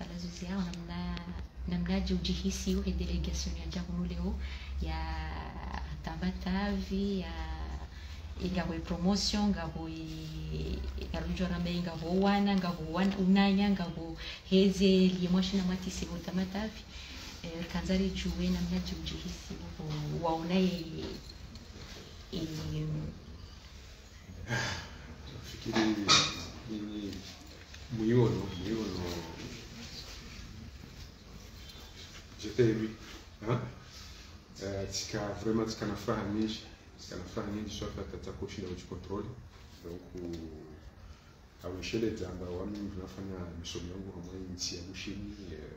Falazuzi yao namnaje ujihisi uhe delegation ya Jamu leo ya Tamatavi ya ingabo promotion ngabo yarujora me ngabo wana unanya ngabo heze limwashina matisi Tamatavi kanzari juwe namnaje ujihisi waona fikiri ni muyono j'étais lui tika vraiment tika na furaha nyingi soit tata kushinda uchikontrol donc awishele zamba wami tunafanya misomo yangu kwa nchi ya Bushini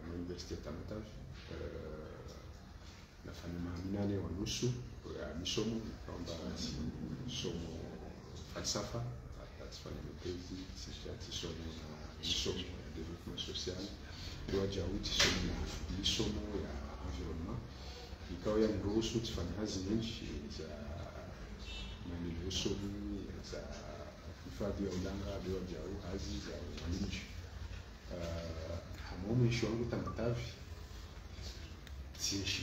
na University ya Tamatavi nafanya maminane wa nusu ya misomo kwamba somo falsafa atifanya mapezi somo na misomo ya development social kwa jauti somo ya environnement ikawa ya mruhusu tifanya hazi nyingi za maendeleo somo za hifadhi ya ulanga kwa jau hazi za wananchi hamumisho wangu Tamatavi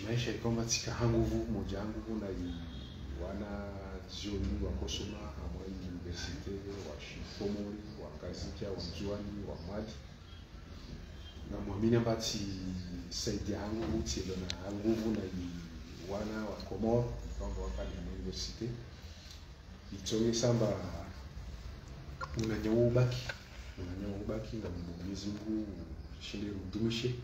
maisha kwamba tika hanguvu moja hanguvu na wana jioni wa Kosoma amwa universite wa Shifomori wa Kazika wa Mjuani wa Mwadi na muamini ambati saidia hanguvu tilo na hanguvu na wana wa Komoro kwamba wakali na universite itoe samba unanyawo ubaki na Mwenyezi Mungu shinde rudumishe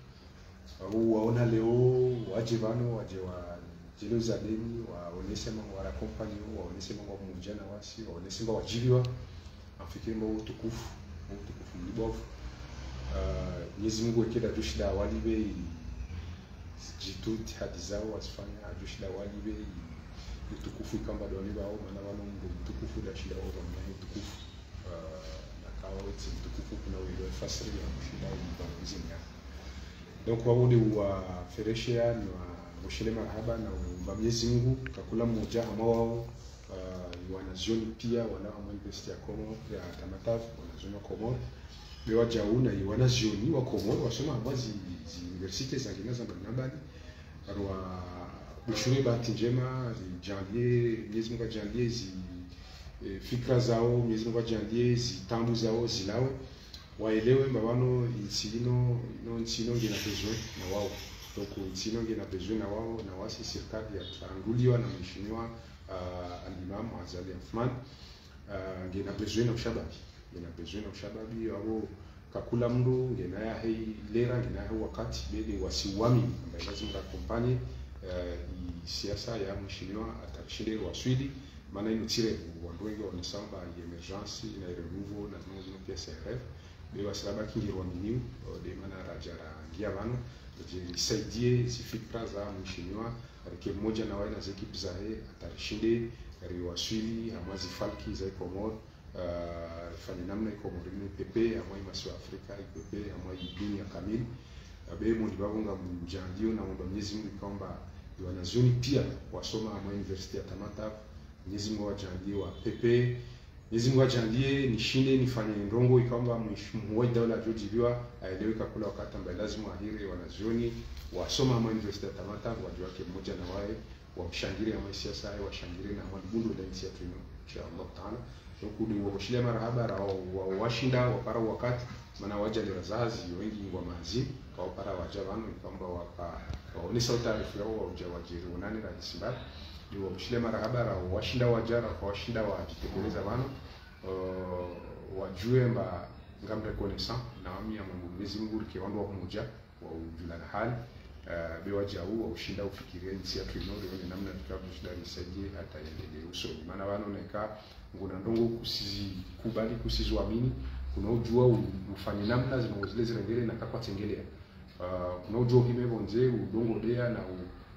au waona leo waje vano waje wa Jerusalem waonesema warakompani waonesema wa mujana wasi waonesema wajibiwa afikiri mwa utukufu mlibovu Mwenyezi Mungu ekeda dushida walibe jituti hadi zao wasifanya dushida walibe utukufu kamba doliba au maana wana Mungu utukufu da shida au mwana utukufu na kawa wote utukufu kuna wewe fasiri ya shida ibangizini donc wawode wa fereshia ni wa mushele marhaba na Mwenyezi Mungu kakula mmoja ambao wanazioni pia wana university ya Komoro ya Tamatavi wanazioni wa Komoro bewa jauna wanazioni wa Komoro wasoma ambazi university za kinaza mbali arwa bushuri bahati njema janvier Mwenyezi Mungu janvier fikra zao Mwenyezi Mungu janvier zitambu zao zilawe waelewe mbawano insino ngina besoin na wao donc insino ngina besoin na wao na wasi serikali ya tuanguliwa na mheshimiwa al-Imam Azali Afman ngina besoin na ushababi wao kakula mndo ngina ya hei lera ngina ya wakati bele wasiwami ambaye lazima kumpani siasa ya mheshimiwa atashinde waswidi maana inutire wanduenge wanasamba emergency na renouveau na tunazo pia CRF bewa salaba kingirwa miniu de mana rajara ngia vano jisaidie zifikra za mheshimiwa rike mmoja na wale na ekipi zae atashinde riwaswili amwazi falki za Komoro fanya namna Komoro ni pepe amwa maswa Afrika pepe amwa dunia kamili be mundi babunga mjandio na mwomba Mwenyezi Mungu kwamba wanazioni pia wasoma amwa University ya Tamatavi Mwenyezi Mungu wajandio wa pepe Mwenyezi Mungu ajalie nishinde nifanye ndongo ikamba mheshimiwa daula jojibiwa aelewe kakula wakati ambaye lazima ahire wanazioni wasoma ama University ya Tamatavi wajua wake mmoja na wae wamshangilie ama siasa yao washangilie na mwandugu la nchi yetu insha Allah taala donc ni washile marhaba washinda wapara wakati maana waja ni wazazi wengi wa mazi kwa para wajavano ikamba waonisa taarifa yao wajawajiri nani rais mbali ni washile marhaba washinda wajara kwa washinda wajitekeleza bana wajue mba ngam reconnaissant na ami ya Mwenyezi Mungu kiwando wa mmoja wa ujulana hali be wajau wa ushinda ufikirie nchi ya Kinoro ni namna tukakushinda nisaidie hata endelee usoni maana wanaoneka nguna ndongo kubali kusizoamini kuna ujua ufanye namna zile zingine na kakwa tengelea kuna ujua kimebonze udongo dea na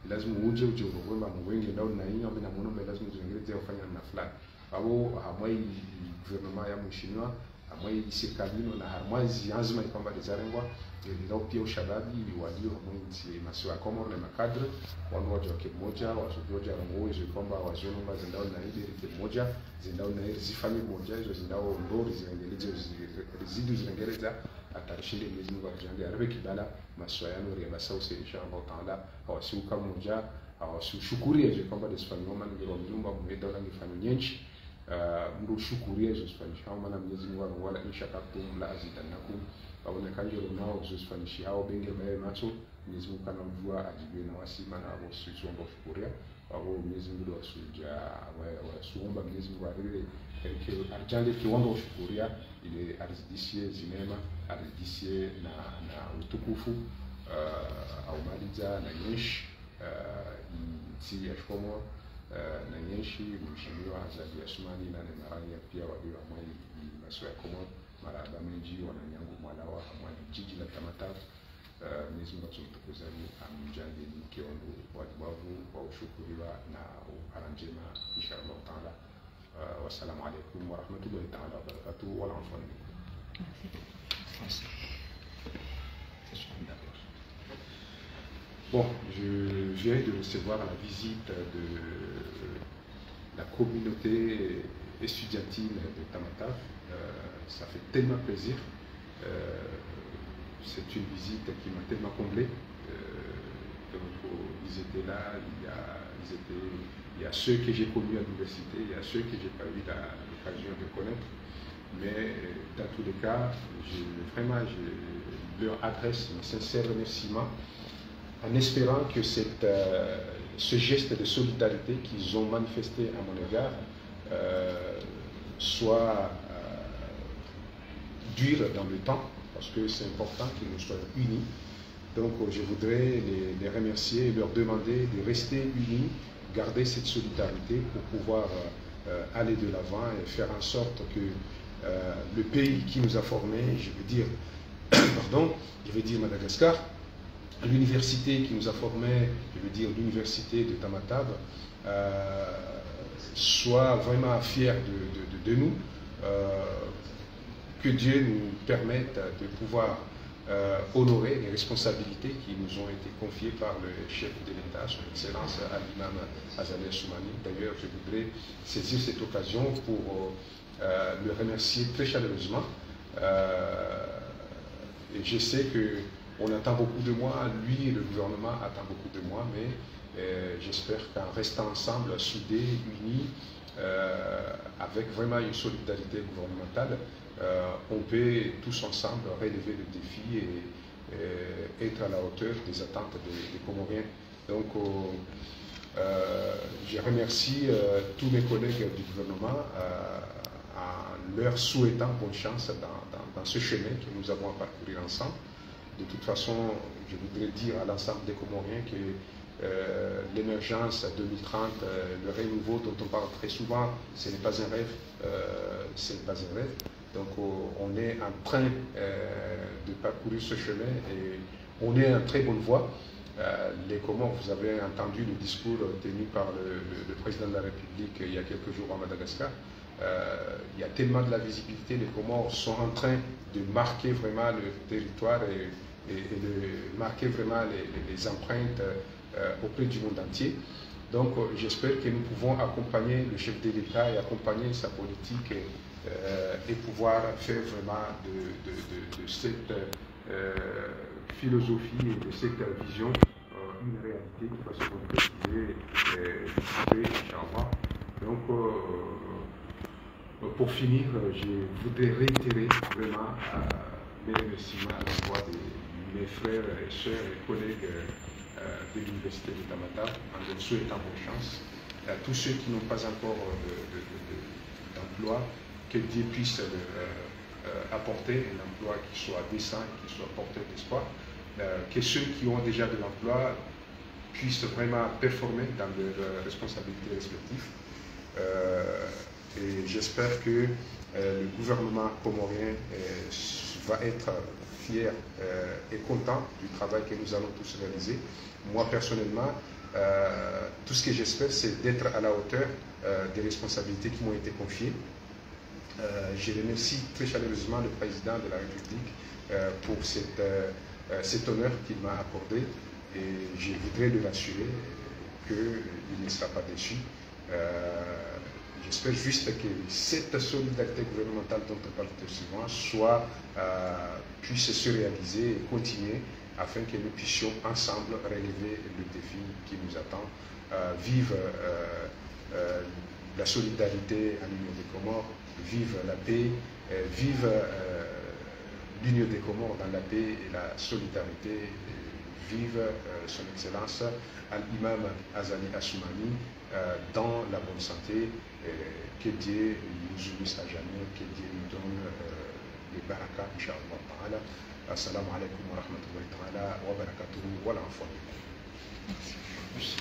lazima uje urogomba mwengi ndao na yinga mbona muombe lazima zingine ufanye namna fulani abo hamwai gouvernement ya mheshimiwa hamwai serikali na hamwai lazima kwamba dezarengwa ndio pia ushababi walio mwinti masiwa Komoro na makadre wanao wake mmoja wasojoja wangoje kwamba wazonomba zindao na ile mmoja zindao na ile zifanye mmoja hizo zindao ndori ziendeleze rezidu zinaendeleza atarishinde Mwenyezi Mungu atujenge arabe kibala maswayano ya basausi inshallah taala awasiuka moja awashukurie je kwamba desifanywa maana ngiro nyumba mweda wala ngifanya nyenchi mru shukurie je sifanywa maana Mwenyezi Mungu wala inshakartum la azidannakum awone kanjiro nao je sifanywa hao benge bae macho Mwenyezi Mungu kana mvua ajibe na wasima na abo sisi ngo shukuria abo Mwenyezi Mungu wasuja wasuomba Mwenyezi Mungu arire arjande kiwango shukuria ile arizidishie zinema arizidishie na utukufu au maliza na nyeshi nchi ya Komoro na nyeshi mheshimiwa Azali Asumani na Marania pia walio amwali maswa ya Komoro maraba menji wananyangu mwalawa amwali jiji la Tamatave Mwenyezi Mungu tumtukuzani amjali mkiondo wadibavu wa ushukuriwa na uparanjema inshallah taala. Wassalamu alaikum wa rahmatullahi ta'ala wa barakatuh wa l'enfant. Bon, je viens de recevoir la visite de la communauté estudiantine de Tamatave. Ça fait tellement plaisir. C'est une visite qui m'a tellement comblé. Donc, ils étaient là, il y a ceux que j'ai connus à l'université, il y a ceux que je n'ai pas eu l'occasion de connaître. Mais dans tous les cas, je leur adresse un sincère remerciement en espérant que ce geste de solidarité qu'ils ont manifesté à mon égard soit dur dans le temps, parce que c'est important que nous soyons unis. Donc je voudrais les remercier et leur demander de rester unis, garder cette solidarité pour pouvoir aller de l'avant et faire en sorte que le pays qui nous a formés, je veux dire Madagascar, l'université qui nous a formés, je veux dire l'université de Tamatave, soit vraiment fier de nous, que Dieu nous permette de pouvoir honorer les responsabilités qui nous ont été confiées par le chef de l'État, son Excellence Al-Imam Azali Assoumani. D'ailleurs, je voudrais saisir cette occasion pour le remercier très chaleureusement. Et je sais qu'on attend beaucoup de moi, lui et le gouvernement attendent beaucoup de moi, mais j'espère qu'en restant ensemble, soudés, unis, avec vraiment une solidarité gouvernementale, on peut tous ensemble relever le défi et être à la hauteur des attentes des Comoriens. Donc, je remercie tous mes collègues du gouvernement en leur souhaitant bonne chance dans ce chemin que nous avons à parcourir ensemble. De toute façon, je voudrais dire à l'ensemble des Comoriens que l'émergence 2030, le renouveau dont on parle très souvent, ce n'est pas un rêve, Donc on est en train de parcourir ce chemin et on est en très bonne voie. Les Comores, vous avez entendu le discours tenu par le président de la République il y a quelques jours à Madagascar. Il y a tellement de la visibilité, les Comores sont en train de marquer vraiment le territoire et de marquer vraiment les empreintes auprès du monde entier. Donc j'espère que nous pouvons accompagner le chef de l'État et accompagner sa politique et pouvoir faire vraiment de cette philosophie et de cette vision une réalité qui va se concrétiser Inch'Allah. Donc pour finir, je voudrais réitérer vraiment mes remerciements à l'endroit de mes frères et sœurs et collègues de l'université de Tamatave en leur souhaitant bonne chance. À tous ceux qui n'ont pas encore d'emploi, que Dieu puisse leur apporter un emploi qui soit décent et qui soit porteur d'espoir. Que ceux qui ont déjà de l'emploi puissent vraiment performer dans leurs responsabilités respectives. Et j'espère que le gouvernement comorien va être fier et content du travail que nous allons tous réaliser. Moi, personnellement, tout ce que j'espère, c'est d'être à la hauteur des responsabilités qui m'ont été confiées. Je remercie très chaleureusement le président de la République pour cet honneur qu'il m'a accordé et je voudrais le rassurer qu'il ne sera pas déçu. j'espère juste que cette solidarité gouvernementale dont on parle souvent puisse se réaliser et continuer afin que nous puissions ensemble relever le défi qui nous attend. Vive la solidarité à l'Union des Comores, vive la paix, vive l'Union des Comores dans la paix et la solidarité, vive son Excellence Al-Imam Azali Assoumani dans la bonne santé, que Dieu nous unisse à jamais, que Dieu nous donne les barakas, Inch'Allah Ta'ala. Assalamu alaikum wa rahmatullahi ta'ala wa barakatuhu wa l'enfant. Merci.